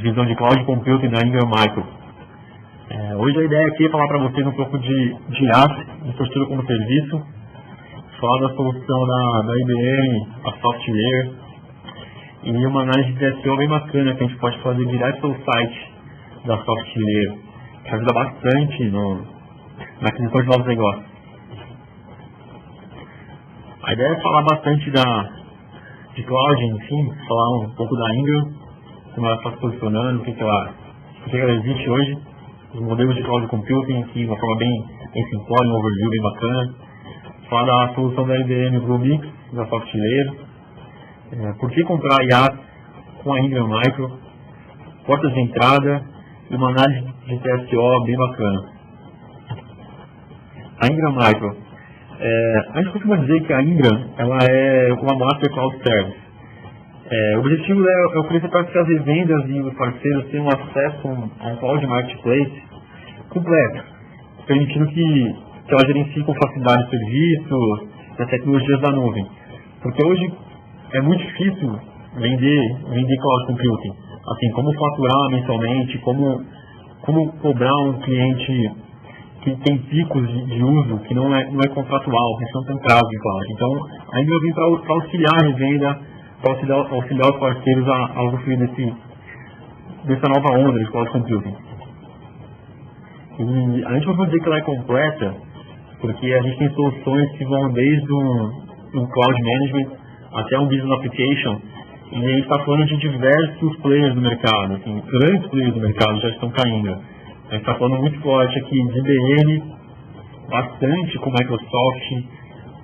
divisão de Cloud Computing da Ingram Micro. Hoje a ideia aqui é falar para vocês um pouco de IaaS, infraestrutura como serviço, falar da solução da IBM, a Softlayer, e uma análise de SEO bem bacana que a gente pode fazer direto pelo site da Softlayer, que ajuda bastante na aquisição de novos negócios. A ideia é falar bastante de cloud, enfim, falar um pouco da Ingram, como ela está se posicionando, o que ela existe hoje, os modelos de cloud computing, de uma forma bem simplória, um overview bem bacana, falar da solução da IBM Bluemix, da Softlayer, por que comprar IaaS com a Ingram Micro, portas de entrada e uma análise de TSO bem bacana. A Ingram Micro, a gente costuma dizer que a Ingram ela é uma Master Cloud Service. O objetivo é oferecer para que as revendas e os parceiros tenham acesso a um Cloud Marketplace completo, permitindo que ela gerencie com facilidade o serviço e as tecnologias da nuvem. Porque hoje é muito difícil vender Cloud Computing. Assim, como faturar mensalmente, como cobrar um cliente que tem picos de uso, que não é contratual, que não tem prazo em cloud. Então, ainda eu vim para auxiliar a revenda, para auxiliar os parceiros a usufruir dessa nova onda de Cloud Computing. E a gente pode dizer que ela é completa, porque a gente tem soluções que vão desde um Cloud Management até um Business Application, e a gente está falando de diversos players do mercado, assim, grandes players do mercado já estão caindo. A gente está falando muito forte aqui de IBM, bastante com Microsoft,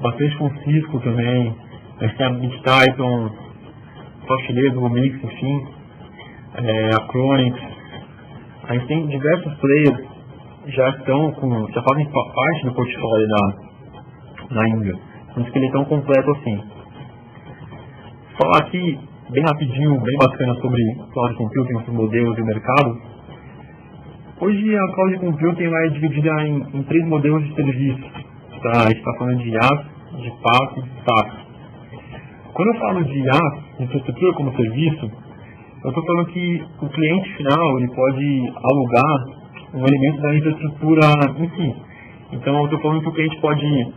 bastante com Cisco também, a gente tem a BitTitan, Softlayer, Bluemix, enfim, a Chronix. A gente tem diversos players que já fazem parte do portfólio da Ingram, por isso que ele é tão completo assim. Falar aqui bem rapidinho, bem bacana sobre Cloud Computing, os modelos e o mercado. Hoje a Cloud Computing é dividida em 3 modelos de serviço. A gente está falando de IaaS, de PaaS e de SaaS. Quando eu falo de IaaS, infraestrutura como serviço, eu estou falando que o cliente final ele pode alugar um elemento da infraestrutura em si. Então eu estou falando que o cliente pode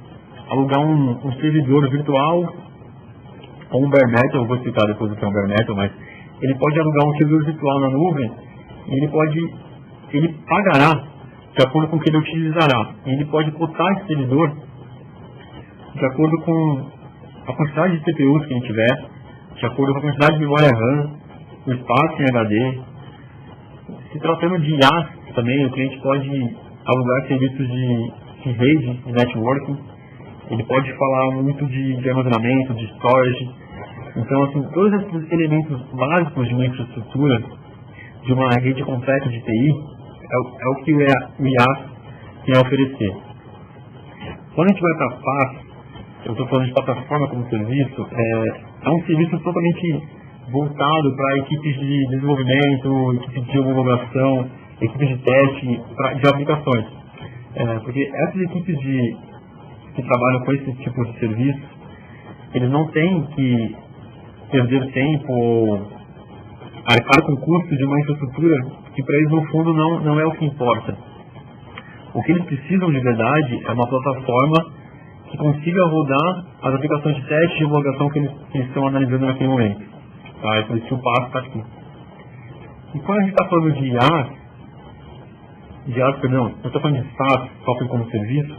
alugar um servidor virtual ou um bare metal, eu vou explicar depois o que é um bare metal, mas ele pode alugar um servidor virtual na nuvem e ele pagará de acordo com o que ele utilizará. Ele pode cotar esse servidor de acordo com a quantidade de CPUs que ele tiver, de acordo com a quantidade de memória RAM, o espaço em HD. Se tratando de IaaS também, o cliente pode alugar serviços de rede, de networking. Ele pode falar muito de armazenamento, de storage. Então, assim, todos esses elementos básicos de uma infraestrutura, de uma rede completa de TI, é o que o IaaS tem a oferecer. Quando a gente vai para a PaaS, eu estou falando de plataforma como serviço, é um serviço totalmente voltado para equipes de desenvolvimento, equipes de homologação, equipes de teste de aplicações. Porque essas equipes que trabalham com esse tipo de serviço, eles não têm que perder tempo ou arcar com o custo de uma infraestrutura que para eles no fundo não é o que importa. O que eles precisam de verdade é uma plataforma que consiga rodar as aplicações de teste e de homologação que eles estão analisando naquele momento. Tá? É por isso que o passo está aqui. E quando a gente está falando de IaaS, eu estou falando de SaaS, software como serviço,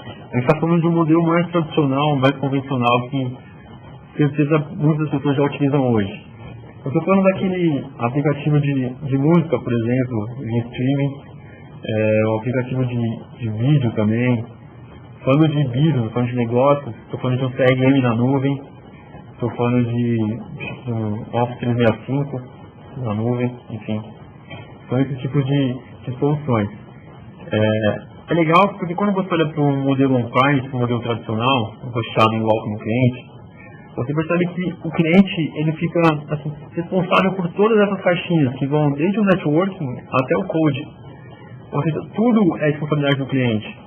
a gente está falando de um modelo mais tradicional, mais convencional, que certeza muitas pessoas já utilizam hoje. Eu estou falando daquele aplicativo de música, por exemplo, de streaming, o aplicativo de vídeo também. Falando de business, falando de negócios, estou falando de um CRM na nuvem, estou falando de um Office 365 na nuvem, enfim. São esses tipos de soluções. É legal porque quando você olha para um modelo on-premise, um modelo tradicional, fechado em local no cliente, você percebe que o cliente ele fica assim, responsável por todas essas caixinhas, que vão desde o networking até o code. Ou seja, tudo é responsabilidade do cliente.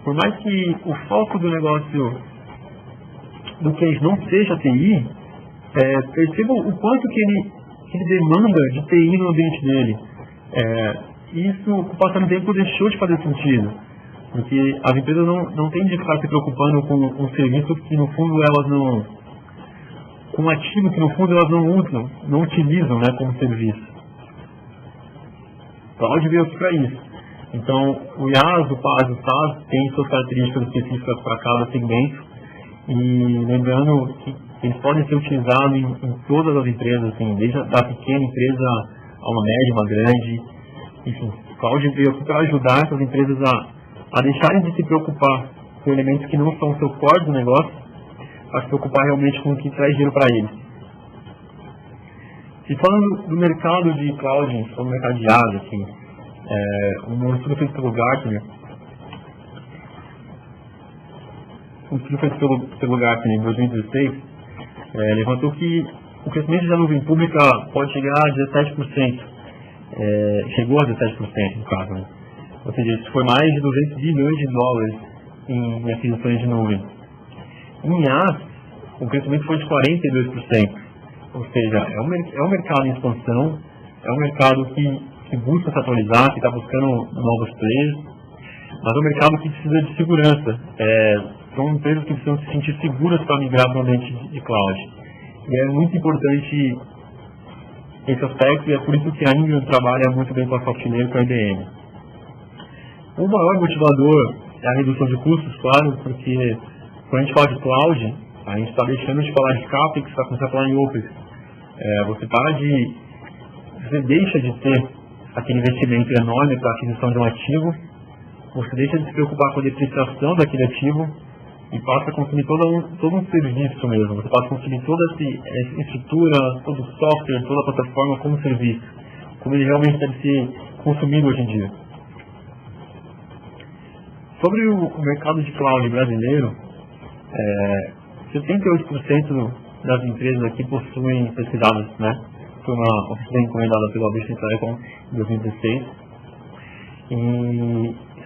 Por mais que o foco do negócio do cliente não seja TI, perceba o quanto que que ele demanda de TI no ambiente dele. Isso, com o passar do tempo, deixou de fazer sentido. Porque as empresas não têm de ficar se preocupando com um serviço que, no fundo, elas não... com um ativo que, no fundo, elas não usam, não utilizam, né, como serviço. Cloud veio aqui para isso. Então, o IaaS, o PaaS e o SaaS têm suas características específicas para cada segmento. E lembrando que eles podem ser utilizados em todas as empresas, assim, desde a pequena empresa a uma média, uma grande. Enfim, o Cloud veio aqui para ajudar essas empresas a deixarem de se preocupar com elementos que não são o seu core do negócio, a se preocupar realmente com o que traz dinheiro para eles. E falando do mercado de Cloud, do mercado de IaaS, assim, um estudo feito pelo Gartner, em 2016, levantou que o crescimento da nuvem pública pode chegar a 17%. Chegou a 17%, no caso. Né? Ou seja, isso foi mais de 200 bilhões de dólares em aquisições de nuvem. Em IaaS, o crescimento foi de 42%. Ou seja, é um mercado em expansão, é um mercado que busca se atualizar, que está buscando novos players, mas é um mercado que precisa de segurança. São empresas que precisam se sentir seguras para migrar para o ambiente de cloud. E é muito importante esse aspecto, e é por isso que a Ingram trabalha muito bem com a SoftLayer e com a IBM. O maior motivador é a redução de custos, claro, porque quando a gente fala de cloud, a gente está deixando de falar de CAPEX, está começando a falar em OPEX. Você deixa de ter aquele investimento enorme para a aquisição de um ativo, você deixa de se preocupar com a depreciação daquele ativo e passa a consumir todo um serviço mesmo. Você passa a consumir toda essa estrutura, todo o software, toda a plataforma como serviço, como ele realmente deve ser consumido hoje em dia. Sobre o mercado de cloud brasileiro, 78% das empresas aqui possuem pesquisadas, né? Foi uma pesquisa encomendada pela Business Telecom em 2016. E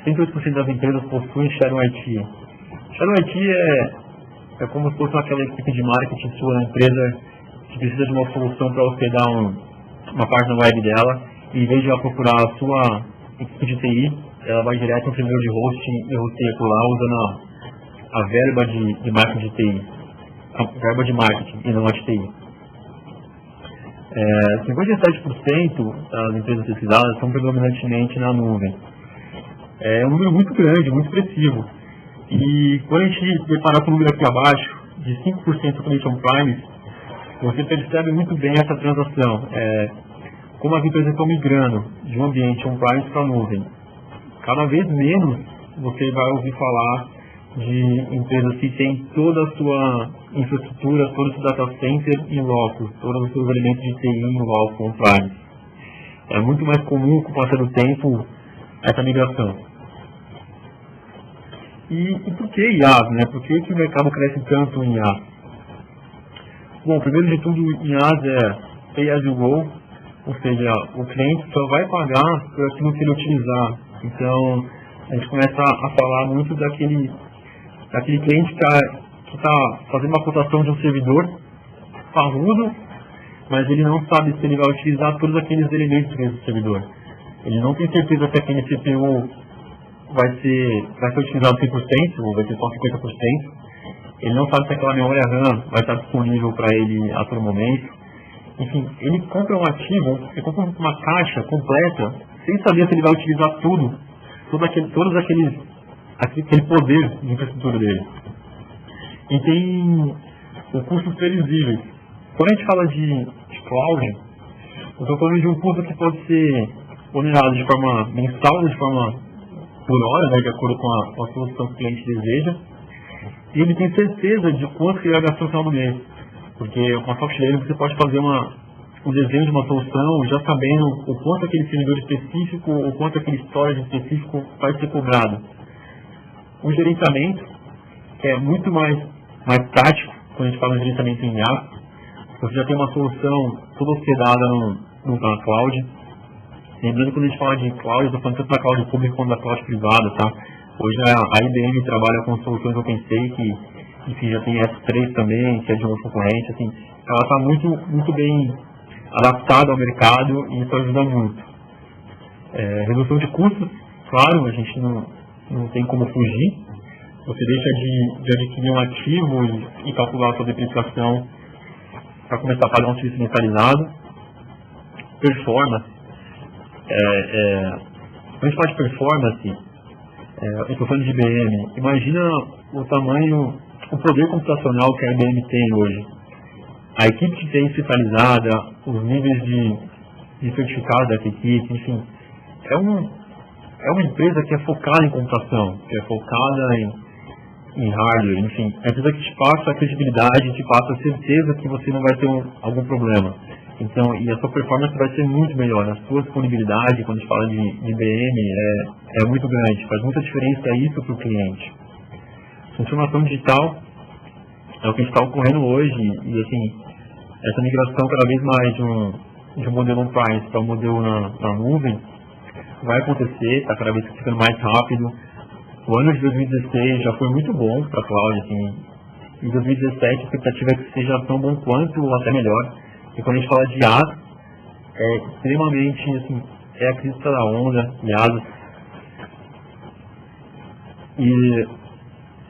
108% das empresas possuem Shadow IT. Shadow IT é como se fosse aquela equipe de marketing sua na empresa que precisa de uma solução para hospedar uma página web dela, e em vez de ela procurar a sua equipe de TI, ela vai direto no servidor de hosting e hosteia por lá usando a verba de marketing de TI. A verba de marketing e não a de TI. 57% das empresas pesquisadas são predominantemente na nuvem. É um número muito grande, muito expressivo. E quando a gente depara com o número aqui abaixo, de 5% somente on-premise, você percebe muito bem essa transação. Como as empresas estão migrando de um ambiente on-premise para a nuvem. Cada vez menos você vai ouvir falar de empresas que têm toda a sua infraestrutura, todo o seu data center em loco, todos os seus elementos de TI em loco, on-premise. É muito mais comum, com o passar do tempo, essa migração. E por que IaaS, né? Por que o mercado cresce tanto em IaaS? Bom, primeiro de tudo, em IaaS é pay as you go, ou seja, o cliente só vai pagar por aquilo que ele utilizar. Então, a gente começa a falar muito daquele cliente que está fazendo uma cotação de um servidor parrudo, mas ele não sabe se ele vai utilizar todos aqueles elementos desse servidor. Ele não tem certeza se aquele CPU vai ser utilizado 100% ou vai ser só 50%. Ele não sabe se aquela memória RAM vai estar disponível para ele a todo momento. Enfim, ele compra um ativo, ele compra uma caixa completa, sem saber se ele vai utilizar todos aquele poder de infraestrutura dele. E tem o custo previsível. Quando a gente fala de cloud, eu estou falando de um custo que pode ser onerado de forma mensal, de forma por hora, né, de acordo com a solução que o cliente deseja. E ele tem certeza de quanto que ele vai gastar no final do mês. Porque com a SoftLayer você pode fazer um desenho de uma solução já sabendo o quanto aquele servidor específico, o quanto aquele storage específico vai ser cobrado. O gerenciamento, que é muito mais prático, quando a gente fala em gerenciamento em IaaS, você já tem uma solução toda hospedada na cloud. Lembrando que quando a gente fala de cloud, eu estou falando tanto da cloud pública quanto da cloud privada, tá? Hoje a IBM trabalha com soluções OpenStack, que enfim, já tem S3 também, que é de uma concorrente, assim, ela está muito bem adaptado ao mercado e isso ajuda muito. Redução de custos, claro, a gente não tem como fugir. Você deixa de adquirir um ativo e calcular a sua depreciação para começar a pagar um serviço mentalizado. Performance. Quando a gente fala de performance, eu estou falando de IBM. Imagina o tamanho, o poder computacional que a IBM tem hoje. A equipe que tem especializada, os níveis de certificado dessa equipe, enfim. É uma empresa que é focada em computação, que é focada em hardware, enfim. É uma empresa que te passa a credibilidade, te passa a certeza que você não vai ter algum problema. Então, e a sua performance vai ser muito melhor. A sua disponibilidade, quando a gente fala de IBM, é muito grande. Faz muita diferença isso para o cliente. Transformação digital é o que está ocorrendo hoje. E assim, essa migração cada vez mais de um modelo on-premise para um modelo na nuvem vai acontecer, está cada vez ficando mais rápido. O ano de 2016 já foi muito bom para a cloud. Assim. Em 2017 a expectativa é que seja tão bom quanto ou até melhor. E quando a gente fala de IaaS, é extremamente, assim, é a crista da onda, IaaS. E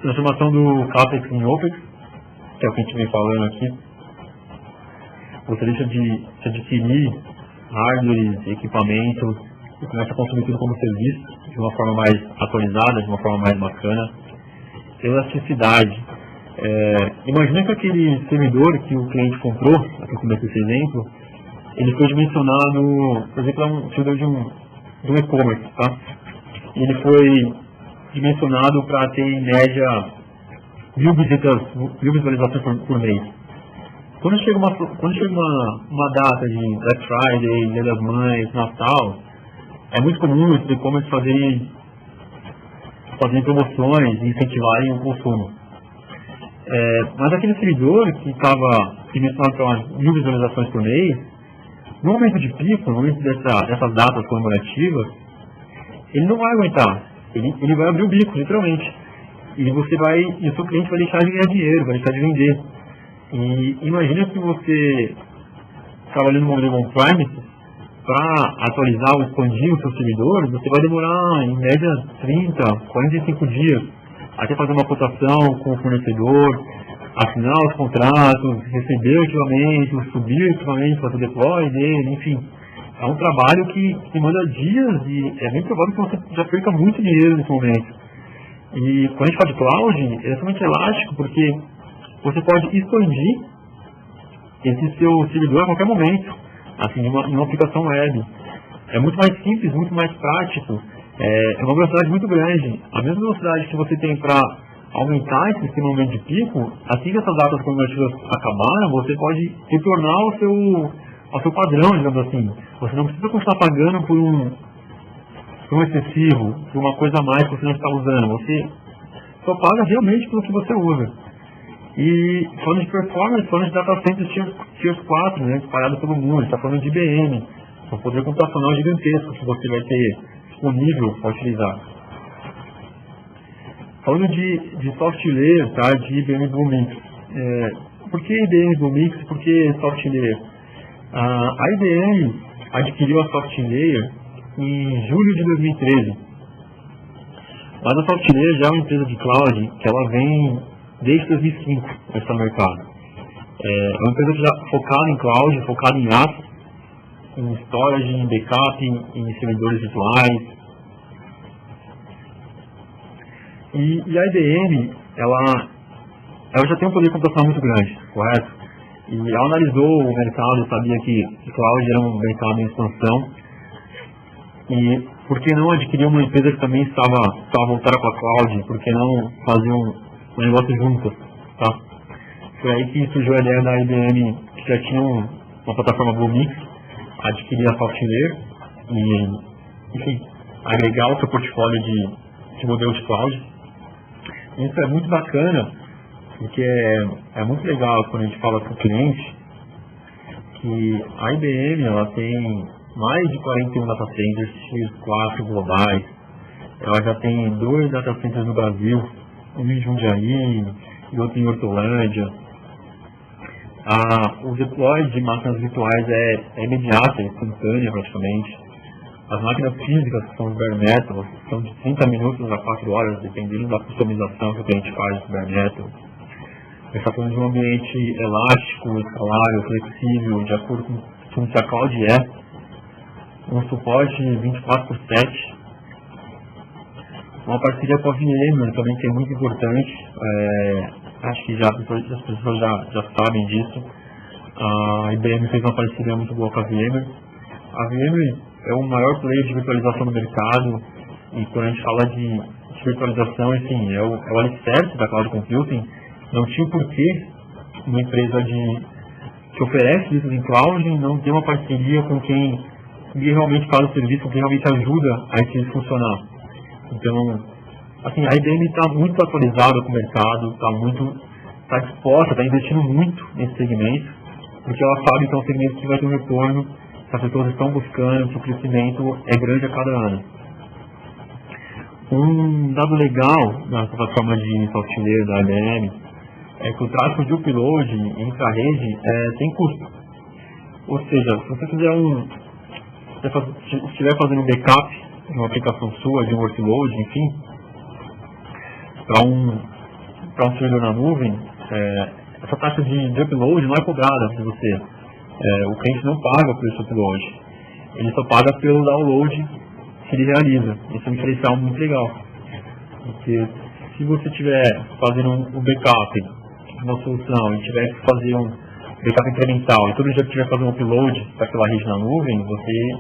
transformação do CAPEX em OPEX, que é o que a gente vem falando aqui. Você deixa de adquirir hardware, equipamentos, e começa a consumir tudo como serviço, de uma forma mais atualizada, de uma forma mais bacana. Elasticidade. Imagina que aquele servidor que o cliente comprou, aqui eu comecei esse exemplo, ele foi dimensionado, por exemplo, é um servidor de um e-commerce, tá? E ele foi dimensionado para ter em média 1.000 visualizações por mês. Quando chega uma data de Black Friday, Dia das Mães, Natal, é muito comum esses e-commerce fazerem promoções e incentivarem o consumo. Mas aquele servidor que estava dimensionado para 1.000 visualizações por mês, no momento de pico, no momento dessas datas comemorativas, ele não vai aguentar. Ele vai abrir o bico, literalmente. E o seu cliente vai deixar de ganhar dinheiro, vai deixar de vender. E imagina se você trabalhando no modelo on-premise, para atualizar ou expandir o seu servidor, você vai demorar em média 30, 45 dias até fazer uma cotação com o fornecedor, assinar os contratos, receber o equipamento, subir o equipamento para o deploy dele, enfim. É um trabalho que demanda dias e é bem provável que você já perca muito dinheiro nesse momento. E quando a gente fala de cloud, é extremamente elástico, porque você pode expandir esse seu servidor a qualquer momento, assim, em uma aplicação web. É muito mais simples, muito mais prático, é uma velocidade muito grande. A mesma velocidade que você tem para aumentar esse momento de pico, assim que essas datas comemorativas acabaram, você pode retornar ao seu padrão, digamos assim. Você não precisa continuar pagando por um excessivo, por uma coisa a mais que você não está usando. Você só paga realmente pelo que você usa. E falando de performance, falando de data centers tier 4, né, espalhado pelo mundo, está falando de IBM, um poder computacional gigantesco que você vai ter disponível para utilizar. Falando de software, tá, de IBM Bluemix. Por que IBM Bluemix? Por que software? A IBM adquiriu a software em julho de 2013. Mas a software já é uma empresa de cloud que ela vem desde 2005 nesse mercado. É uma empresa que já focada em cloud, focada em IaaS, em storage, em backup, em servidores virtuais. E a IBM, ela já tem um poder computacional muito grande, correto? E ela analisou o mercado, sabia que cloud era um mercado em expansão. E por que não adquirir uma empresa que também estava voltada para a cloud? Por que não fazer um negócio juntos, tá? Foi aí que surgiu a ideia da IBM, que já tinha uma plataforma Bluemix, adquirir a software e, enfim, agregar o seu portfólio de modelo de cloud. Isso é muito bacana, porque é muito legal quando a gente fala com o cliente que a IBM ela tem mais de 41 data centers, tier 4 globais. Ela já tem 2 data centers no Brasil, um em Jundiaí e outro em Hortolândia. O deploy de máquinas virtuais é imediato, é instantâneo praticamente. As máquinas físicas, que são os bare metal, são de 30 minutos a 4 horas, dependendo da customização que o cliente faz do bare metal. Ele está falando de um ambiente elástico, escalável, flexível, de acordo com o que a cloud é. Um suporte 24/7. Uma parceria com a VMware também, que é muito importante. Acho que as pessoas já sabem disso. A IBM fez uma parceria muito boa com a VMware. A VMware é o maior player de virtualização no mercado. E quando a gente fala de virtualização, enfim, é o alicerce da cloud computing. Não tinha porquê uma empresa que oferece isso em cloud não ter uma parceria com quem realmente faz o serviço, com quem realmente ajuda a esse serviço funcionar. Então, assim, a IBM está muito atualizada com o mercado, está disposta, está investindo muito nesse segmento, porque ela sabe que é um segmento que vai ter um retorno, que as pessoas estão buscando, que o crescimento é grande a cada ano. Um dado legal na plataforma de software da IBM é que o tráfego de upload intra-rede tem custo. Ou seja, se você estiver fazendo um backup de uma aplicação sua, de um workload, enfim, para um servidor na nuvem, essa taxa de upload não é cobrada de você. O cliente não paga por esse upload. Ele só paga pelo download que ele realiza. Isso é um diferencial muito legal. Porque se você estiver fazendo um backup de uma solução e tiver que fazer um backup incremental e todo dia que tiver que fazer um upload para aquela rede na nuvem, você,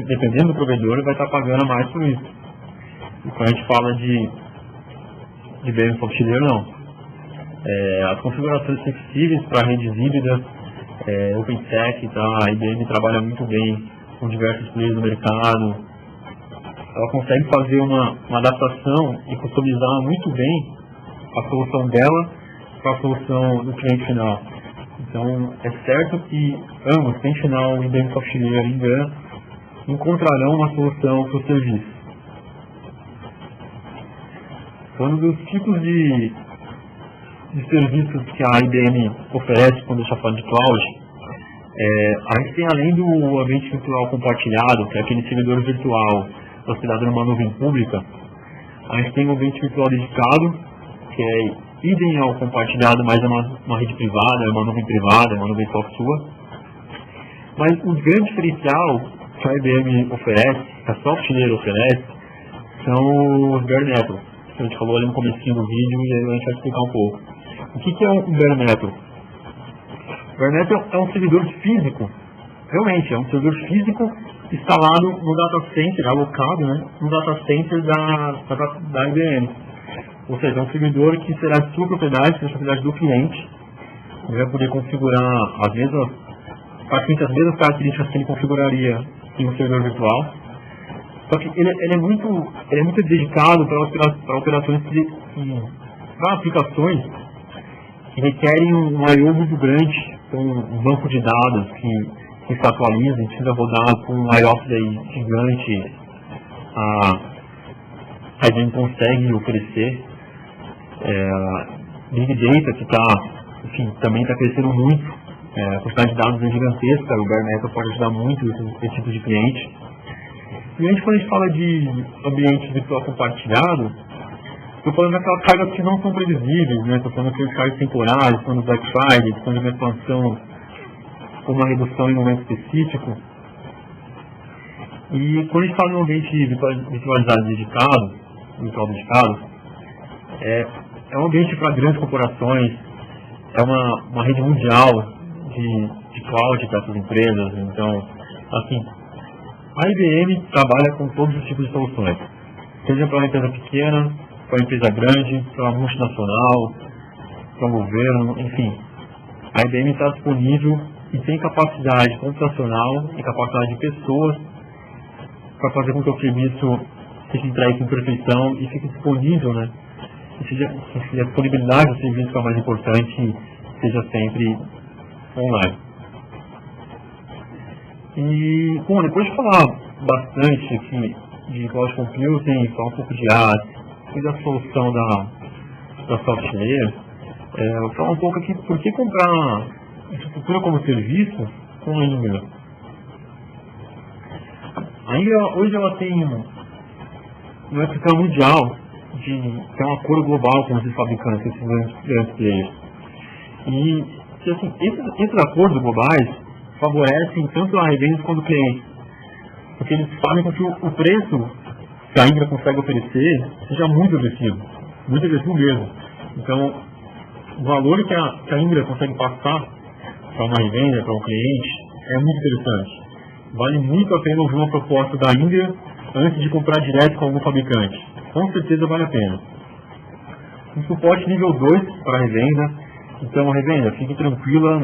dependendo do provedor, vai estar pagando mais por isso. E quando a gente fala de IBM Software, não. As configurações flexíveis para redes híbridas, OpenStack, tá? A IBM trabalha muito bem com diversos players do mercado. Ela consegue fazer uma adaptação e customizar muito bem a solução dela para a solução do cliente final. Então, é certo que ambos, cliente final, IBM Software e IBM, encontrarão uma solução para o serviço. Falando dos tipos de serviços que a IBM oferece quando a gente está falando de cloud, a gente tem, além do ambiente virtual compartilhado, que é aquele servidor virtual hospedado numa nuvem pública, a gente tem um ambiente virtual dedicado, que é idem ao compartilhado, mas é uma rede privada, é uma nuvem privada, é uma nuvem só sua. Mas o grande diferencial que a IBM oferece, que a Software oferece, são os bare metal. A gente falou ali no comecinho do vídeo e aí a gente vai explicar um pouco. O que é um bare metal? O bare metal é um servidor físico, realmente, é um servidor físico instalado no data center, alocado, né, no data center da IBM. Ou seja, é um servidor que será de sua propriedade, será de propriedade do cliente. Ele vai poder configurar praticamente as mesmas características que ele configuraria em um servidor virtual. Só que ele é muito dedicado para operações para aplicações que requerem um I/O muito grande, um banco de dados que se atualiza, e precisa rodar com um IOPS gigante. A IBM consegue oferecer. Big Data, que também está crescendo muito, a quantidade de dados é gigantesca, o bare metal pode ajudar muito esse tipo de cliente. E quando a gente fala de ambiente virtual compartilhado, estou falando daquelas cargas que não são previsíveis, né? Estou falando daqueles cargas temporários, estou falando do Black Friday, estou falando de uma expansão ou uma redução em um momento específico. E quando a gente fala de um ambiente virtualizado virtual dedicado, é um ambiente para grandes corporações, é uma rede mundial de cloud para essas empresas. Então, assim, a IBM trabalha com todos os tipos de soluções, seja para uma empresa pequena, para uma empresa grande, para uma multinacional, para um governo, enfim. A IBM está disponível e tem capacidade computacional e capacidade de pessoas para fazer com que o serviço seja entregue com perfeição e fique disponível, né? Que a disponibilidade do serviço, que é o mais importante, seja sempre online. E, bom, depois de falar bastante aqui de cloud computing, falar um pouco de AS e da solução da software, Vou falar um pouco aqui por que comprar infraestrutura como serviço com a Ingra. A Ingra hoje ela tem um escritório mundial tem um acordo global com esses fabricantes, esses grandes players. E assim, esses acordos globais favorecem tanto a revenda quanto o cliente, porque eles fazem com que o preço que a Ingra consegue oferecer seja muito agressivo mesmo. Então, o valor que a Ingra consegue passar para uma revenda, para um cliente, é muito interessante. Vale muito a pena ouvir uma proposta da Ingra antes de comprar direto com algum fabricante. Com certeza vale a pena. Um suporte nível 2 para a revenda. Então, a revenda, fique tranquila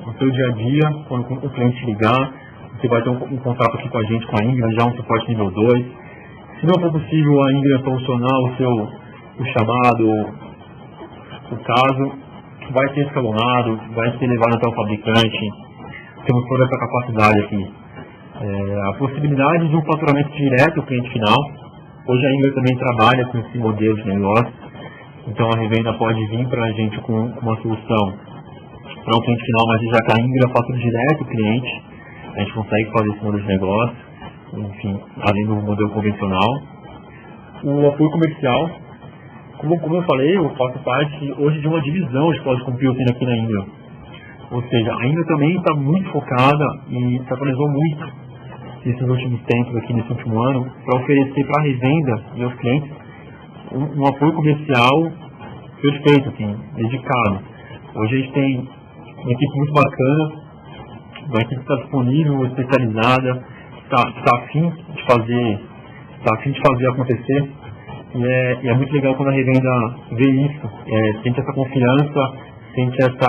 no seu dia a dia, quando o cliente ligar, você vai ter um contato aqui com a gente, com a Ingra, já um suporte nível 2. Se não for possível a Ingra solucionar o chamado, o caso, vai ser escalonado, vai ser levado até o fabricante. Temos toda essa capacidade aqui. A possibilidade de um faturamento direto ao cliente final. Hoje a Ingra também trabalha com esse modelo de negócio. Então a revenda pode vir para a gente com uma solução para o cliente final, mas já que a Ingra fatura direto ao cliente, a gente consegue fazer esse modelo de negócio, enfim, além do modelo convencional. O apoio comercial, como eu falei, eu faço parte hoje de uma divisão de cloud computing aqui na Ingra. Ou seja, a Ingra também está muito focada e se atualizou muito nesses últimos tempos, aqui nesse último ano, para oferecer para a revenda e aos clientes um apoio comercial perfeito, assim, dedicado. Hoje a gente tem uma equipe muito bacana, uma equipe que está disponível, especializada, está afim de fazer acontecer. E é muito legal quando a revenda vê isso, sente essa confiança, sente essa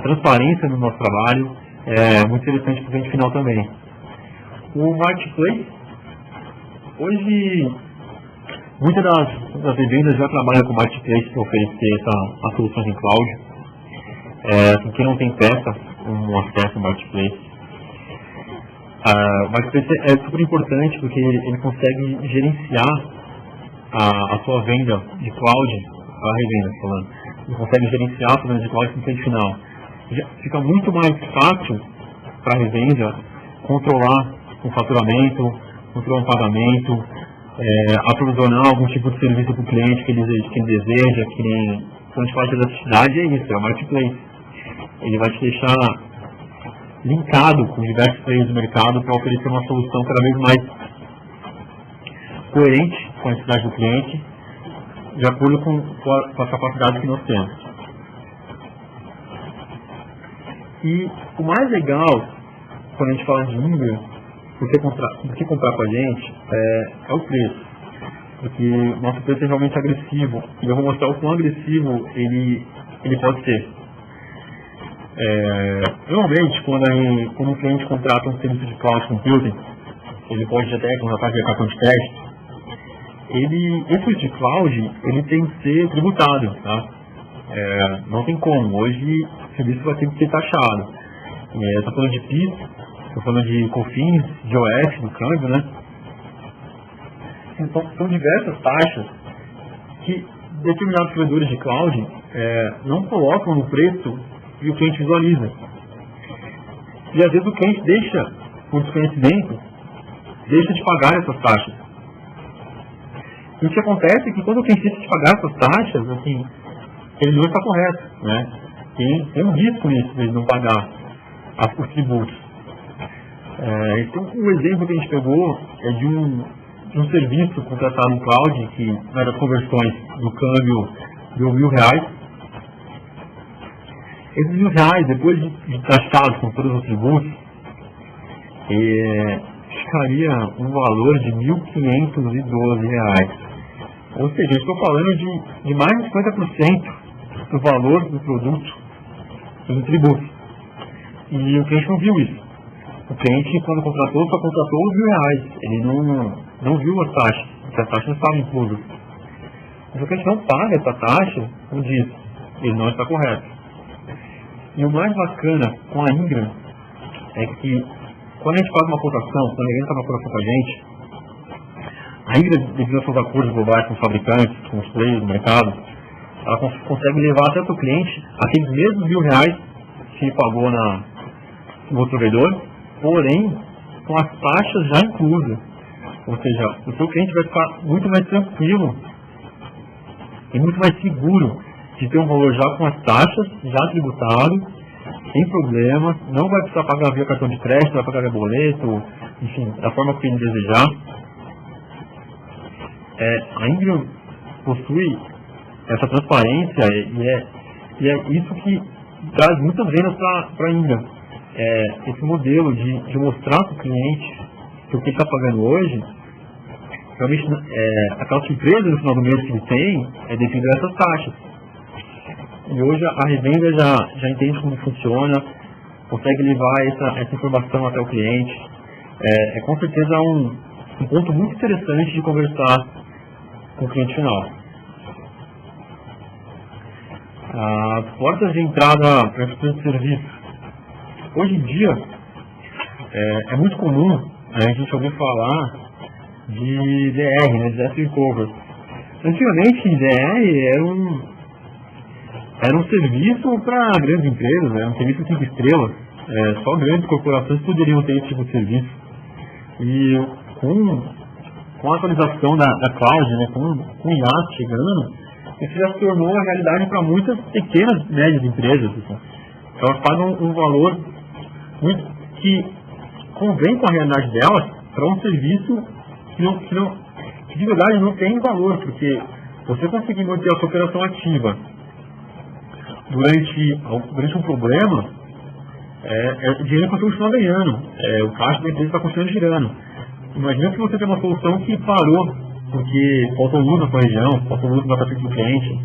transparência no nosso trabalho. É muito interessante para o cliente final também. O Marketplace, hoje muitas das revendas já trabalham com o Marketplace para oferecer as soluções em cloud. Quem não tem peça, um acesso ao Marketplace. O Marketplace é super importante porque ele consegue gerenciar a sua venda de cloud, a revenda falando. Ele consegue gerenciar a sua venda de cloud no cliente final. Já fica muito mais fácil para a revenda controlar um faturamento, controlar um pagamento, aprovisionar algum tipo de serviço para o cliente que ele deseja, que nem quando a gente fala de elasticidade, é isso, é o Marketplace. Ele vai te deixar linkado com diversos players do mercado para oferecer uma solução cada vez mais coerente com a necessidade do cliente, de acordo com a capacidade que nós temos. E o mais legal, quando a gente fala de Ingra, do que comprar com a gente, é o preço. Porque o nosso preço é realmente agressivo. E eu vou mostrar o quão agressivo ele pode ser. Normalmente, quando um cliente contrata um serviço de cloud computing, ele pode até contratar via cartão de crédito. Esse de cloud, ele tem que ser tributado, tá? Não tem como. Hoje, o serviço vai ter que ser taxado. Estou falando de PIS, estou falando de COFINS, de OF, do câmbio, né? Então, são diversas taxas que determinados provedores de cloud não colocam no preço e o cliente visualiza. E às vezes o cliente deixa, por desconhecimento, de pagar essas taxas. E o que acontece é que quando o cliente deixa de pagar essas taxas, assim, ele não está correto, né? Tem um risco nisso, de ele não pagar os tributos. Então, o exemplo que a gente pegou é de um serviço contratado no cloud, que nas conversões do câmbio deu R$1.000. Esses R$1.000, depois de taxados com todos os tributos, ficaria um valor de R$1.512. Ou seja, eu estou falando de mais de 50% do valor do produto em tributos. E o cliente não viu isso. O cliente, quando contratou, só contratou os R$1.000. Ele não viu as taxas, porque as taxas não estavam inclusas. Mas o cliente não paga essa taxa, como diz, ele não está correto. E o mais bacana com a Ingra é que quando a gente faz uma cotação, quando alguém faz uma cotação com a gente, a Ingra, devido aos seus acordos globais com os fabricantes, com os players do mercado, ela consegue levar até o seu cliente aqueles mesmos R$ 1.000 que ele pagou no outro provedor, porém com as taxas já inclusas. Ou seja, o seu cliente vai ficar muito mais tranquilo e muito mais seguro de ter um valor já com as taxas, já tributado, sem problemas, não vai precisar pagar via cartão de crédito, vai pagar via boleto, enfim, da forma que ele desejar. A Ingram possui essa transparência e é isso que traz muitas vendas para a Ingram. Esse modelo de mostrar para o cliente que o que ele está pagando hoje, realmente aquela surpresa no final do mês que ele tem é devido a essas taxas. E hoje a revenda já entende como funciona, consegue levar essa informação até o cliente. É com certeza um ponto muito interessante de conversar com o cliente final. As portas de entrada para esse de serviço. Hoje em dia, é muito comum a gente ouvir falar de DR, né, Disaster Recovery. Antigamente, DR era um serviço para grandes empresas, era um serviço 5 estrelas. Só grandes corporações poderiam ter esse tipo de serviço. E com a atualização da cloud, né, com o IaaS chegando, isso já se tornou a realidade para muitas pequenas e médias empresas. Assim. Elas pagam um valor que convém com a realidade delas para um serviço que de verdade não tem valor, porque você conseguir manter a sua operação ativa durante um problema, o dinheiro vai continuar ganhando, o caixa da empresa está continuando girando. Imagina se você tem uma solução que parou porque faltou luz na sua região, faltou luz na frente do cliente.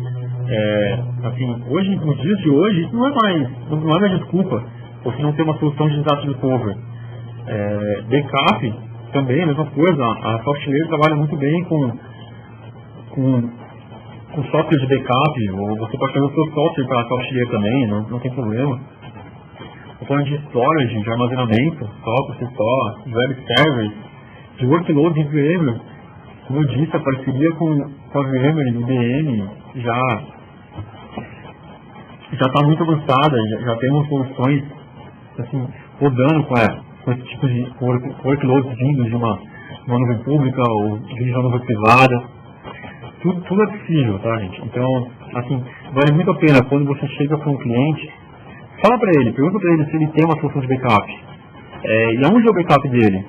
Assim, hoje, nos dias de hoje, isso não é mais desculpa você não ter uma solução de disaster recovery. Backup também, a mesma coisa. A SoftLayer trabalha muito bem com software de backup, ou você pode fazer o seu software para a SoftLayer também, não tem problema. Estou falando de storage, de armazenamento, de web servers, de workloads em VMware. Como eu disse, a parceria com a VMware e o IBM já está muito avançada, já temos soluções assim, rodando com esse tipo de workloads vindos de uma nuvem pública ou de uma nuvem privada. Tudo é possível, tá, gente? Então, assim, vale muito a pena quando você chega para um cliente, pergunta para ele se ele tem uma solução de backup. E aonde é o backup dele?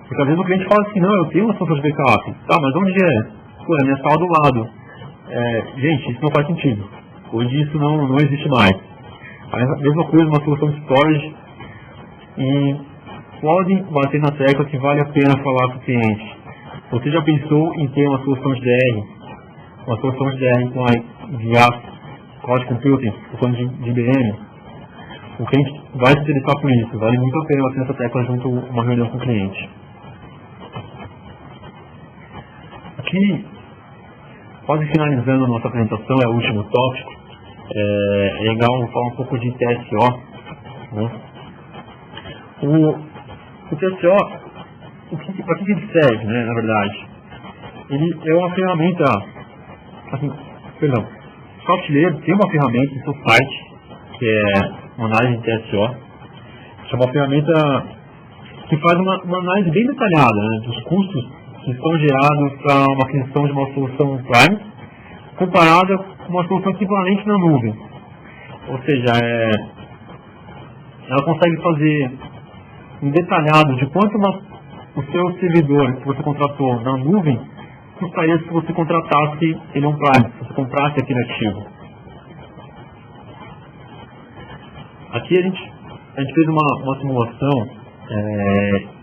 Porque às vezes o cliente fala assim, não, eu tenho uma solução de backup. Tá, mas onde é? Pô, é a minha sala do lado. Gente, isso não faz sentido. Hoje isso não existe mais. A mesma coisa, uma solução de storage. E podem bater na tecla que vale a pena falar com o cliente. Você já pensou em ter uma solução de DR? Uma solução de DR com a IaaS, Cloud Computing, solução de IBM? O cliente vai se interessar por isso. Vale muito a pena bater nessa tecla junto a uma reunião com o cliente. Aqui, quase finalizando a nossa apresentação, é o último tópico. É legal falar um pouco de TSO. Né? O TSO, para que ele serve, né, na verdade? Ele é uma ferramenta, SoftLayer tem uma ferramenta em seu site, que é uma análise de TSO, que é uma ferramenta que faz uma análise bem detalhada, né, dos custos que são gerados para uma aquisição de uma solução on-prime comparada com uma solução equivalente na nuvem. Ou seja, ela consegue fazer um detalhado de quanto o seu servidor que você contratou na nuvem custaria se você contratasse ele on-prime, se você comprasse aquele ativo. Aqui a gente fez uma simulação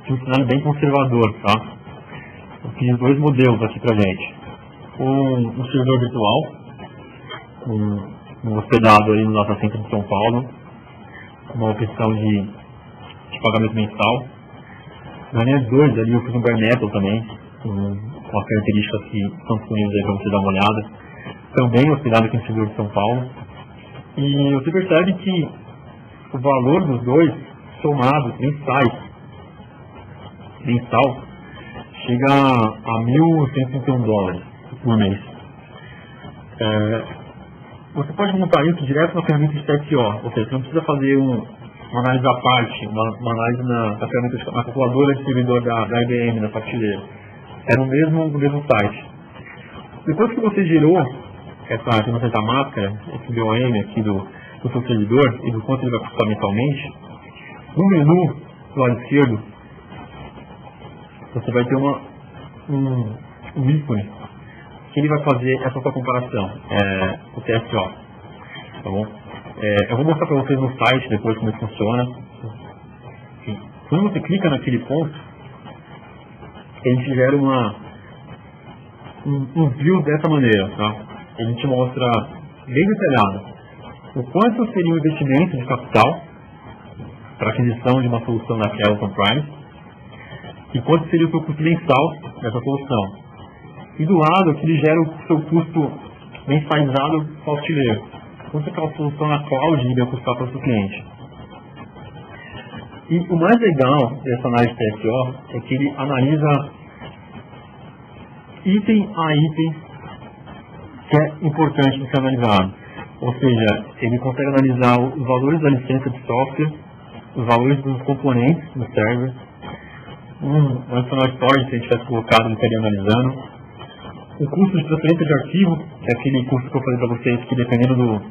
de um cenário bem conservador, tá? Eu fiz 2 modelos aqui pra gente. Um servidor virtual, hospedado ali no data center de São Paulo, com uma opção de pagamento mensal. Na linha 2 ali eu fiz um bare metal também, com as características que estão disponíveis aí para você dar uma olhada. Também hospedado aqui no servidor de São Paulo. E você percebe que o valor dos dois somados mensal chega a $1.131 por mês. você pode montar isso direto na ferramenta de TSO, ou seja, você não precisa fazer uma análise à parte, uma análise na ferramenta, na calculadora de servidor da IBM, da Softlayer. É no mesmo site. Depois que você gerou essa máscara, esse BOM aqui do seu servidor e do quanto ele vai custar mensalmente, no menu do lado esquerdo, você vai ter um ícone que ele vai fazer essa sua comparação, o TSO, tá bom? Eu vou mostrar para vocês no site depois como funciona. Quando você clica naquele ponto, ele te gera um view dessa maneira, tá? Ele te mostra bem detalhado o quanto seria o investimento de capital para aquisição de uma solução daquela on-premise e quanto seria o seu custo mensal dessa solução. E do lado aqui ele gera o seu custo mensalizado Softlayer. Quanto aquela solução na cloud iria custar para o seu cliente. E o mais legal dessa análise TSO é que ele analisa item a item que é importante de ser analisado. Ou seja, ele consegue analisar os valores da licença de software, os valores dos componentes do server, um additional storage que a gente tivesse colocado, ele estaria analisando, o custo de transferência de arquivo, que é aquele custo que eu falei para vocês, que dependendo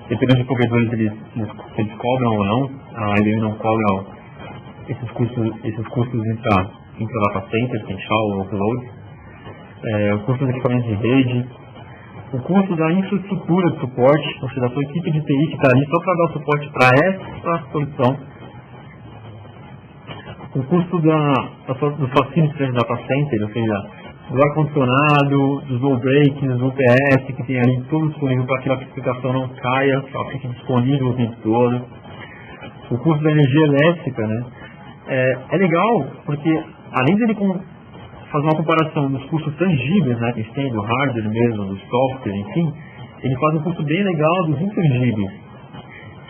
de provedores eles cobram ou não, a IBM não cobra esses custos entre data center, central ou upload, o custo dos equipamentos de rede, o custo da infraestrutura de suporte, ou seja, da sua equipe de TI que está ali só para dar suporte para essa solução, o custo dos facilities de data center, ou seja, do ar-condicionado, dos no-breaks, do UPS, que tem ali tudo disponível para que a aplicação não caia, que ela fique disponível o tempo todo. O custo da energia elétrica, né? É legal, porque além de ele fazer uma comparação dos custos tangíveis, né, que a gente tem do hardware mesmo, do software, enfim, ele faz um custo bem legal dos intangíveis,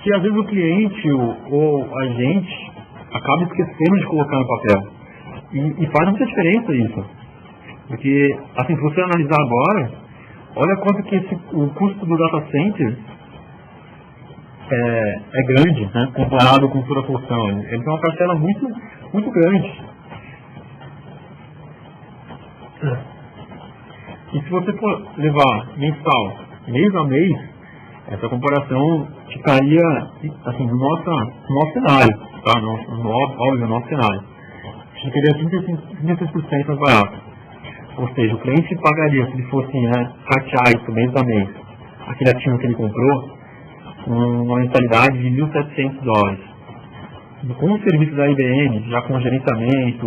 que às vezes o cliente ou a gente acaba esquecendo de colocar no papel. E faz muita diferença isso. Porque, assim, se você analisar agora, olha quanto que o custo do data center é grande, né, comparado com toda a solução. Ele tem uma parcela muito, muito grande. E se você for levar mensal, mês a mês, essa comparação ficaria, assim, no nosso cenário, tá? No nosso cenário. Ficaria 36% mais barato. Ou seja, o cliente pagaria, se ele fosse fatiar isso mês a mês, aquele ativo que ele comprou, uma mensalidade de $1.700. Com o serviço da IBM, já com gerenciamento,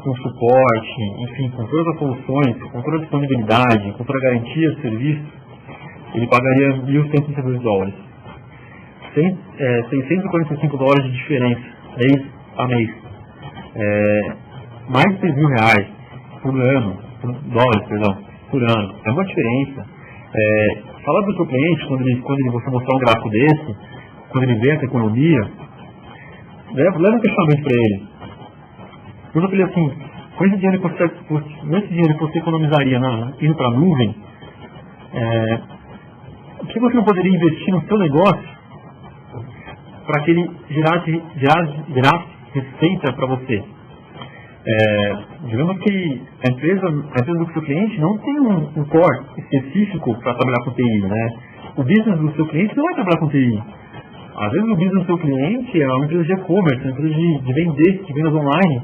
com suporte, enfim, com todas as soluções, com toda a disponibilidade, com toda a garantia do serviço, ele pagaria $1.162. $645 de diferença, mês a mês. Mais de R$6.000 por ano. Por ano. É uma diferença. Falar para o seu cliente, quando você mostrar um gráfico desse, quando ele vê essa economia, leva um questionamento para ele. Pergunta para ele assim, com esse dinheiro que você economizaria indo para a nuvem, o que você não poderia investir no seu negócio para que ele gerasse receita para você? Digamos que a empresa do seu cliente não tem um core específico para trabalhar com TI, né? O business do seu cliente não vai trabalhar com TI. Às vezes o business do seu cliente é uma empresa de e-commerce, uma empresa de vendas online.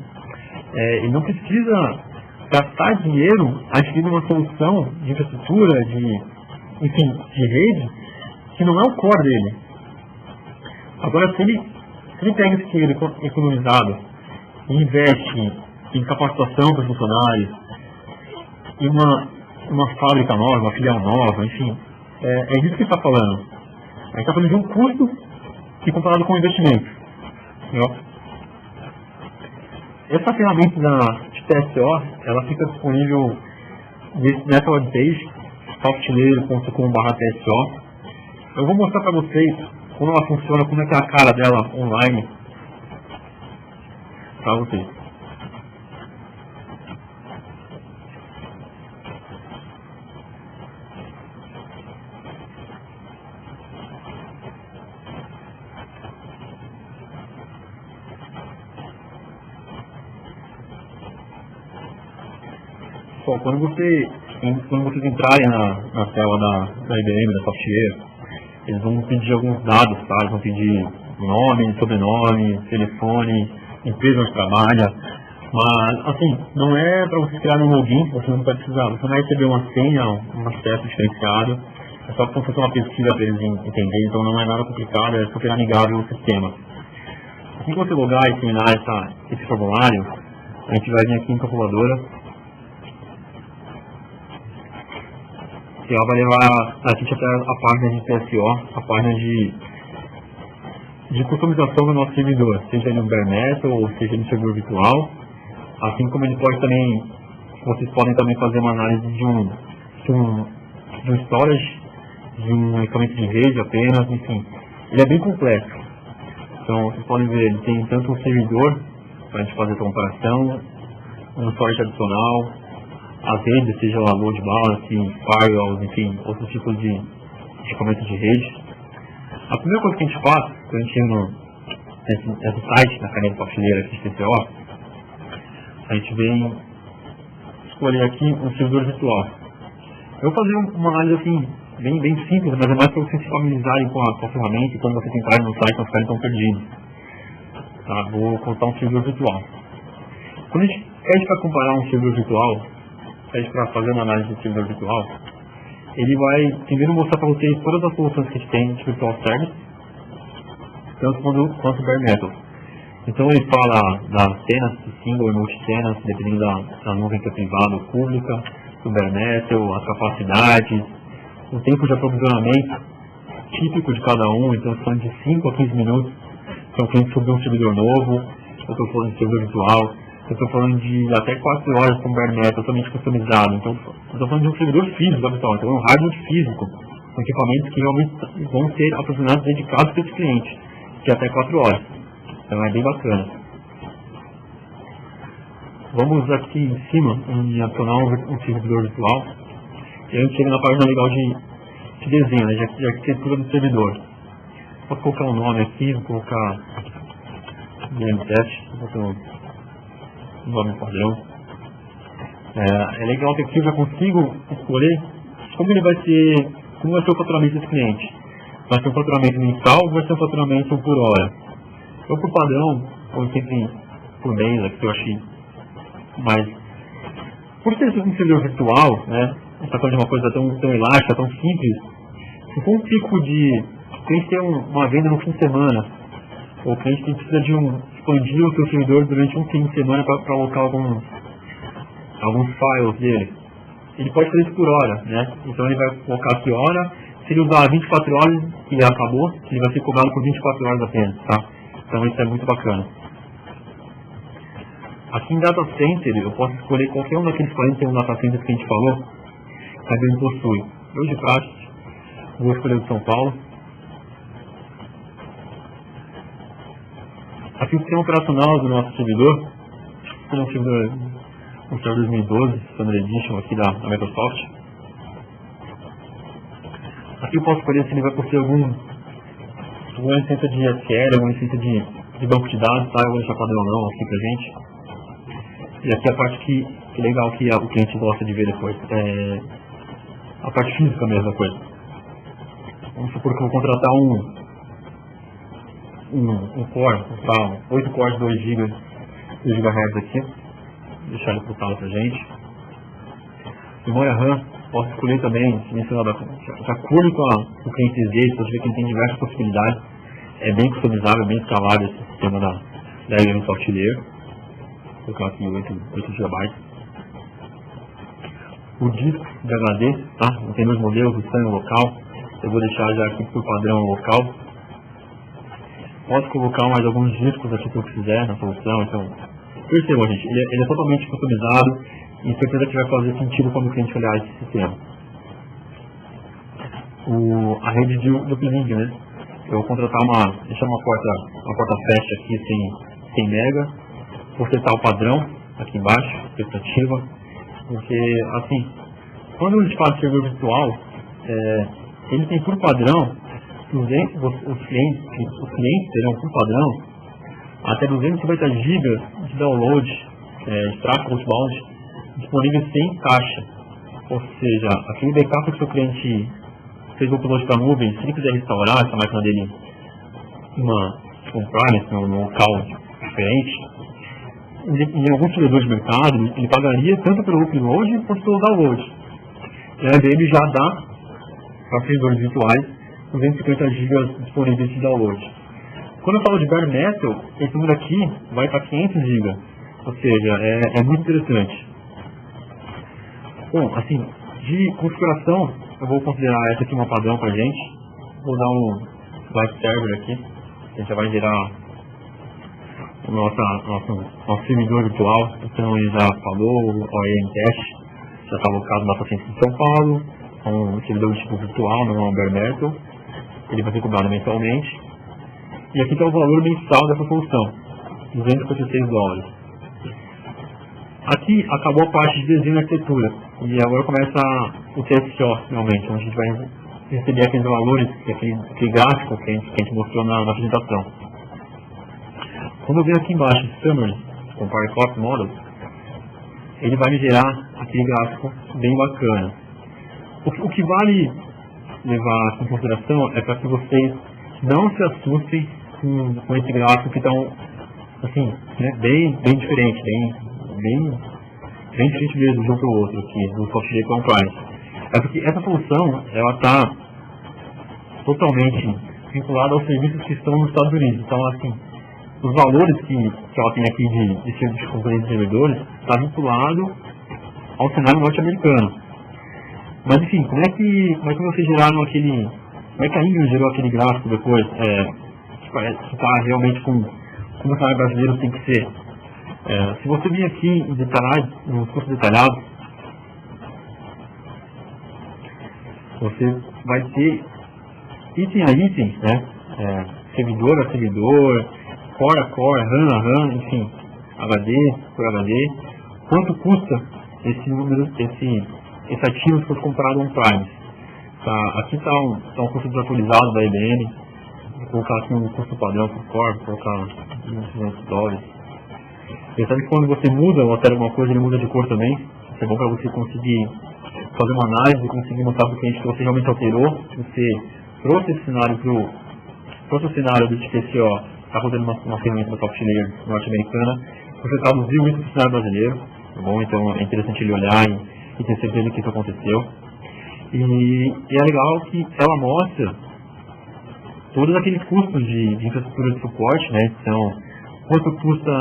Ele não precisa gastar dinheiro adquirindo uma solução de infraestrutura, de rede, que não é o core dele. Agora, se ele pega esse dinheiro economizado e investe em capacitação para os funcionários, em uma fábrica nova, uma filial nova, enfim, é disso que ele está falando. A gente está falando de um custo que comparado com o investimento. Entendeu? Essa ferramenta de TSO, ela fica disponível nessa webpage, softlayer.com/TSO. Eu vou mostrar para vocês como ela funciona, como é que é a cara dela online, para vocês. Pessoal, quando vocês entrarem na tela da IBM, da Software, eles vão pedir alguns dados, tá? Eles vão pedir nome, sobrenome, telefone, empresa onde trabalha. Mas, assim, não é para vocês criarem um login, você não vai precisar. Você vai receber uma senha, um acesso diferenciado. É só para fazer uma pesquisa para eles entenderem, então não é nada complicado, é super amigável o sistema. Assim que você logar e terminar esse formulário, a gente vai vir aqui em calculadora, que ela vai levar a gente até a página de PSO, a página de customização do nosso servidor, seja no bare metal ou seja no servidor virtual. Assim como ele pode também, vocês podem também fazer uma análise de um storage, de um equipamento de rede apenas, enfim. Ele é bem complexo. Então vocês podem ver, ele tem tanto um servidor, para a gente fazer a comparação, um storage adicional, as redes, seja lá load balance, firewalls, enfim, outros tipos de equipamento de rede. A primeira coisa que a gente faz, quando a gente entra nesse site, na caneta compartilhada aqui de TCO, a gente vem escolher aqui um servidor virtual. Eu vou fazer uma análise assim, bem simples, mas é mais para vocês se familiarizarem com a ferramenta e quando vocês entrarem no site não ficarem tão perdidos. Tá? Vou contar um servidor virtual. Quando a gente pede para comparar um servidor virtual, pede para fazer uma análise de servidor virtual, ele vai primeiro mostrar para vocês todas as soluções que a gente tem de virtual service, tanto quanto bare metal. Então ele fala das cenas, single e multi-cenas, dependendo da nuvem que é privada ou pública, do bare metal, as capacidades, o tempo de aprovisionamento típico de cada um, então são de 5 a 15 minutos. Então quem subir um servidor novo, eu estou falando de servidor virtual, eu estou falando de até 4 horas com bare metal, totalmente customizado. Então eu estou falando de um servidor físico, habitual, então um hardware físico, com equipamentos que realmente vão ser aprovisionados dedicados para esse cliente, que é até 4 horas. Então é bem bacana. Vamos aqui em cima em adicionar um servidor virtual. E a gente chega na página legal de desenho, né, de arquitetura do servidor. Posso colocar um nome aqui, vou colocar VM-test, vou colocar um nome padrão. É legal que aqui eu já consigo escolher como vai ser o faturamento desse cliente. Vai ser um faturamento mensal ou vai ser um faturamento por hora? Eu por padrão, ou sempre por mês, aqui eu achei mais. Por ser um servidor virtual, né? Está falando de uma coisa tão elástica, tão simples. Se for um pico de cliente ter uma venda no fim de semana, ou o cliente precisa de expandir o seu servidor durante um fim de semana para alocar alguns files dele, ele pode fazer isso por hora, né? Então ele vai colocar aqui hora, se ele usar 24 horas e acabou, ele vai ser cobrado por 24 horas apenas, tá? Então isso é muito bacana. Aqui em Data Center, eu posso escolher qualquer um daqueles 41 Data Centers que a gente falou, que a IBM possui. Eu de prática, vou escolher o de São Paulo. Aqui o sistema operacional do nosso servidor, é um servidor 2012, Standard Edition aqui da Microsoft. Aqui eu posso escolher se ele vai possuir alguma licença de SQL, alguma licença de banco de dados, tá? Eu vou deixar padrão não aqui pra gente. E aqui a parte que legal que o cliente gosta de ver depois, é a parte física mesmo da coisa. Vamos supor que eu vou contratar um core, 8 cores, 2 GB, 2 GHz aqui. Vou deixar ele pro pra gente. Memória RAM, posso escolher também, mencionado, de acordo com o cliente deseja, você vê que ele tem diversas possibilidades. É bem customizável, bem escalável esse sistema da IBM Software. Vou colocar aqui 8 GB. O disco de HD, tá? Tem dois modelos, o standard local. Eu vou deixar já aqui por padrão local. Posso colocar mais alguns discos aqui se eu quiser na solução. Então, percebam, gente, ele é totalmente customizado e certeza que vai fazer sentido quando o cliente olhar esse sistema. A rede de uplink, né? Eu vou contratar deixar uma porta fast aqui sem 100 MB. Vou setar o padrão aqui embaixo, expectativa, porque assim, quando a gente fala de servidor virtual, ele tem por padrão, os clientes terão por padrão até 250 GB de download, de tráfego outbound disponíveis sem taxa. Ou seja, aquele backup que o seu cliente fez o upload para a nuvem, se ele quiser restaurar essa máquina dele um premise, num local diferente, em alguns servidores de mercado, ele pagaria tanto pelo upload quanto pelo download. E a IBM já dá para servidores virtuais 250 GB disponíveis de download. Quando eu falo de bare metal, esse número aqui vai para 500 GB. Ou seja, é muito interessante. Bom, assim, de configuração, eu vou considerar essa aqui uma padrão para a gente. Vou dar um live server aqui. A gente já vai gerar o nosso servidor virtual. Então ele já falou, o OEM Test, já está alocado na paciência de São Paulo. É um servidor de tipo virtual, não é um bare metal. Ele vai ser cobrado mensalmente. E aqui está o valor mensal dessa solução, $256. Aqui acabou a parte de desenho e arquitetura. E agora começa o TSO, realmente, onde a gente vai receber aqueles valores, aquele gráfico que a gente mostrou na apresentação. Quando eu venho aqui embaixo, Summary, Compare Cost Models, ele vai me gerar aquele gráfico bem bacana. O que vale levar em consideração é para que vocês não se assustem com esse gráfico que está assim, né, bem diferente, bem diferente mesmo de um para o outro aqui, do SoftJ para on-premise. É porque essa solução, ela está totalmente vinculada aos serviços que estão nos Estados Unidos. Então, assim, os valores que ela tem aqui de componentes de servidores está vinculado ao cenário norte-americano. Mas, enfim, como é que vocês geraram aquele... Como é que a Ingram gerou aquele gráfico depois? Que parece que está realmente como o cenário brasileiro tem que ser. Se você vir aqui em detalhes, no curso detalhado, você vai ter item a item, né? Servidor a servidor, core a core, RAM a RAM, enfim, HD por HD, quanto custa esse ativo se for comparado a um Prime. Aqui está um custo desatualizado da IBM, vou colocar aqui um custo padrão por core, vou colocar $200. Percebe que quando você muda ou altera alguma coisa, ele muda de cor também. Isso é bom para você conseguir fazer uma análise e conseguir mostrar para o cliente que você realmente alterou. Você trouxe esse cenário para o cenário do TCO, está rodando uma ferramenta da SoftLayer norte-americana, você traduziu isso para o cenário brasileiro, tá bom? Então é interessante ele olhar e ter certeza que isso aconteceu. E é legal que ela mostra todos aqueles custos de infraestrutura de suporte, né? Então, quanto custa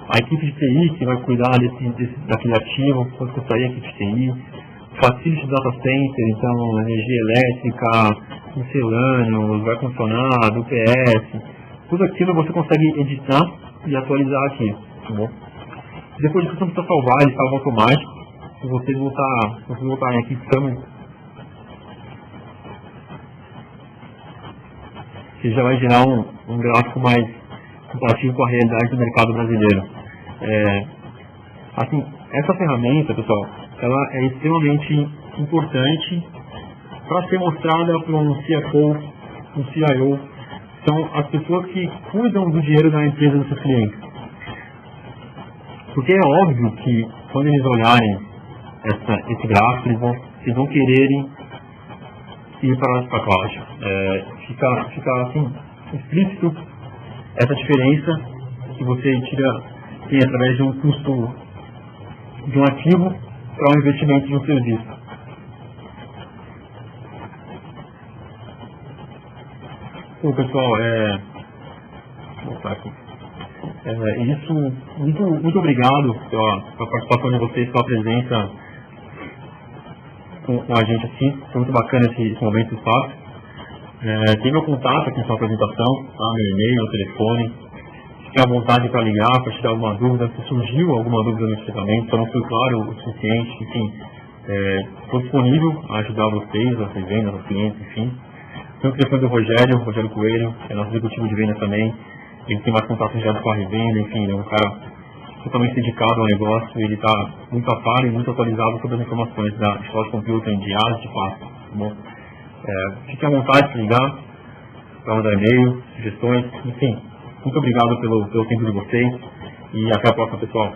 a equipe de TI que vai cuidar daquele ativo, quanto custaria a equipe de TI, facility data center, então energia elétrica, miscelâneos, vai funcionar, UPS, tudo aquilo você consegue editar e atualizar aqui, tá bom? Depois disso você precisa salvar, ele salva automático. Se vocês voltarem aqui, você já vai gerar um gráfico mais comparativo com a realidade do mercado brasileiro. Assim, essa ferramenta, pessoal, ela é extremamente importante para ser mostrada para um CFO, um CIO, são as pessoas que cuidam do dinheiro da empresa dos seus clientes. Porque é óbvio que quando eles olharem esse gráfico, eles vão quererem ir para a cloud. Fica assim, explícito essa diferença que você tem através de um custo de um ativo para um investimento de um serviço. Bom, pessoal, vou voltar aqui. Isso, muito obrigado pela participação de vocês, pela presença com a gente aqui. Foi muito bacana esse momento de espaço. Tem meu contato aqui na sua apresentação, tá? Meu e-mail, meu telefone. Fique à vontade para ligar, para tirar alguma dúvida. Se surgiu alguma dúvida no tratamento, só não foi claro o suficiente, enfim. Estou disponível a ajudar vocês, as vendas, os clientes, enfim. Tem o telefone do Rogério Coelho, é nosso executivo de vendas também. Ele tem mais contatos já com a revenda, enfim, ele é um cara totalmente dedicado ao negócio, ele está muito a par e muito atualizado sobre as informações da Cloud Computing, de AS, de fato. Tá bom? Fique à vontade de ligar, para mandar e-mail, sugestões, enfim. Muito obrigado pelo tempo de vocês e até a próxima, pessoal.